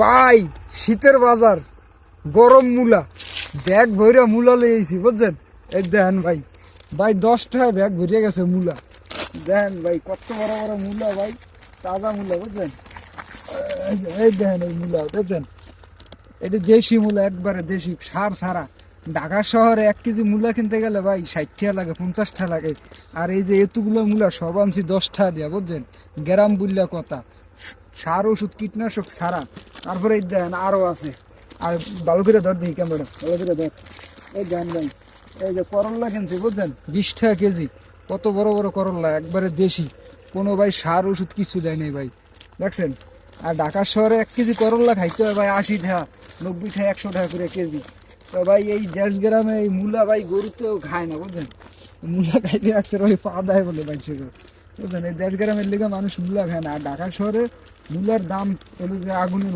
ভাই শীতের বাজার গরম মূলা ব্যাগ ভরে মূলা লইছি বুঝছেন। এই দেখেন ভাই ভাই 10 টাকায় ব্যাগ ভরে গেছে মূলা। দেখেন ভাই কত বড় বড় মূলা ভাই, তাজা মূলা বুঝছেন। এই দেখেন এই মূলা বুঝছেন, এটা দেশি মূলা, একবারে দেশি সার ছাড়া। ঢাকা শহরে 1 কেজি মূলা কিনতে গেলে ভাই 60 টাকা লাগে, 50 টাকা লাগে। আর এই যে এতগুলো মূলা সব আনছি 10 টাকা দিয়া বুঝছেন। গ্রাম বুল্লা কথা, সার ওষুধ কীটনাশক ছাড়া। তারপরে এই দেন আরো আছে। আর ভালো করে ধর দিই ক্যামেরা, ভালো করে ধর। এই দেন ভাই, এই যে করল্লা কিনছি বুঝছেন 20 টাকা কেজি। কত বড় বড় করল্লা, একবারে দেশি, কোনো ভাই সার ওষুধ কিছু দেয় নেই ভাই, দেখছেন। আর ঢাকা শহরে 1 কেজি করল্লা খাইতে হয় ভাই 80 টাকা, 90 টাকা, 100 টাকা করে কেজি। তো ভাই এই দেশ গ্রামে এই মূলা ভাই গরু তো খায় না বুঝছেন। মূলা খাইতে আসছে ভাই পা দেয় বলে ভাই সেগুলো বুঝছেন। এই দেশ গ্রামের লেগে মানুষ মূলা খায় না। আর ঢাকা শহরে মূলার দাম হলো যে আগুনের মতো।